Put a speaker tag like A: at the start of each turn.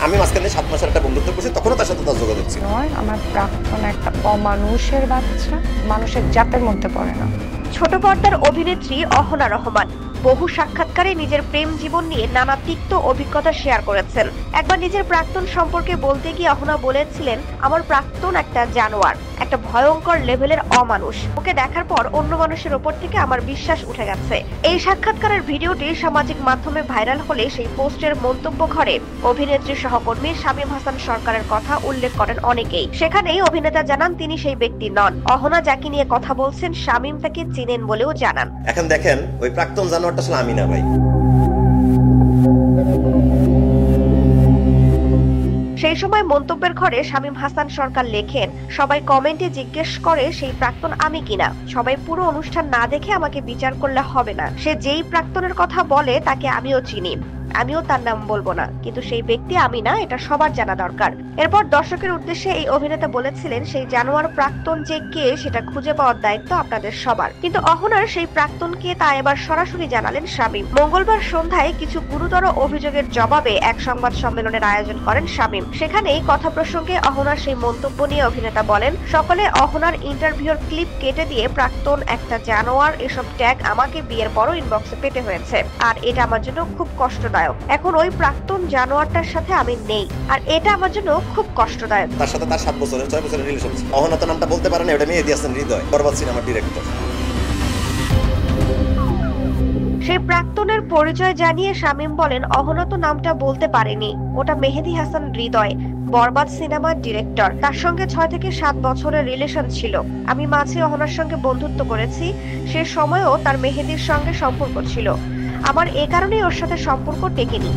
A: আমি মাঝখানে 7 মাসের একটা বন্ধুত্ব করছি, তখনও তার সাথে তার যোগাযোগ ছিল।
B: আমার প্রাক্তন একটা অমানুষের বাচ্চা, মানুষের জাতের মধ্যে পড়ে না।
C: ছোট পর্দার অভিনেত্রী অহনা রহমান বহু সাক্ষাৎকারে নিজের প্রেম জীবন নিয়ে নানা তিক্ত অভিজ্ঞতা শেয়ার করেছেন। একবার নিজের প্রাক্তন সম্পর্কে বলতে গিয়ে অহনা বলেছিলেন, আমার প্রাক্তন একটা জানোয়ার, একটা ভয়ঙ্কর লেভেলের অমানুষ। ওকে দেখার পর অন্য মানুষের ওপর থেকে আমার বিশ্বাস উঠে গেছে। এই সাক্ষাৎকারের ভিডিওটি সামাজিক মাধ্যমে ভাইরাল হলে সেই পোস্টের মন্তব্য ঘরে অভিনেত্রী সহকর্মী শামীম হাসান সরকারের কথা উল্লেখ করেন অনেকেই। সেখানেই অভিনেতা জানান তিনি সেই ব্যক্তি নন। অহনা যাকে নিয়ে কথা বলছেন শামীম তাকে চেনেন বলেও জানান।
A: এখন দেখেন ওই প্রাক্তন জানোয়ারটা আসলে আমি না ভাই।
C: সেই সময় মন্তব্যের ঘরে শামীম হাসান সরকার লেখেন, সবাই কমেন্টে জিজ্ঞেস করে সেই প্রাক্তন আমি কিনা। সবাই পুরো অনুষ্ঠান না দেখে আমাকে বিচার করলে হবে না। সে যেই প্রাক্তনের কথা বলে তাকে আমিও চিনি, আমিও তার নাম বলবো না, কিন্তু সেই ব্যক্তি আমি না, এটা সবার জানা দরকার। এরপর দর্শকের উদ্দেশ্যে এই অভিনেতা বলেছিলেন, সেই জানোয়ার প্রাক্তন যে কে সেটা খুঁজে পাওয়ার দায়িত্ব আপনাদের সবার। কিন্তু অহনার সেই প্রাক্তন কে তা এবার সরাসরি জানালেন শামীম। মঙ্গলবার সন্ধ্যায় কিছু গুরুতর অভিযোগের জবাবে এক সংবাদ সম্মেলনের আয়োজন করেন শামীম। সেখানেই কথা প্রসঙ্গে অহনার সেই মন্তব্য নিয়ে অভিনেতা বলেন, সকলে অহনার ইন্টারভিউর ক্লিপ কেটে দিয়ে প্রাক্তন একটা জানোয়ার এসব ট্যাগ আমাকে বিয়ের পরও ইনবক্সে পেতে হয়েছে, আর এটা আমার জন্য খুব কষ্টদায়ক। এখন ওই প্রাক্তন জানোয়ারটার সাথে আমি নেই, আর এটা আমার জন্য খুব কষ্টদায়ক।
A: তার সাথে তার 6 বছরের রিলেশন ছিল। অহনা তো নামটা বলতে পারে না, ওটা মেহেদী হাসান হৃদয়, বরবাদ সিনেমার ডিরেক্টর।
C: সেই প্রাক্তনের পরিচয় জানিয়ে শামীম বলেন, অহনা তো নামটা বলতে পারেনি, ওটা মেহেদী হাসান হৃদয়, বরবাদ সিনেমার ডিরেক্টর। তার সঙ্গে 6 থেকে 7 বছরের রিলেশন ছিল। আমি মাঝে অহনার সঙ্গে বন্ধুত্ব করেছি, সে সময়ও তার মেহেদীর সঙ্গে সম্পর্ক ছিল। আমার এ কারণেই ওর সাথে সম্পর্ক টেকেনি।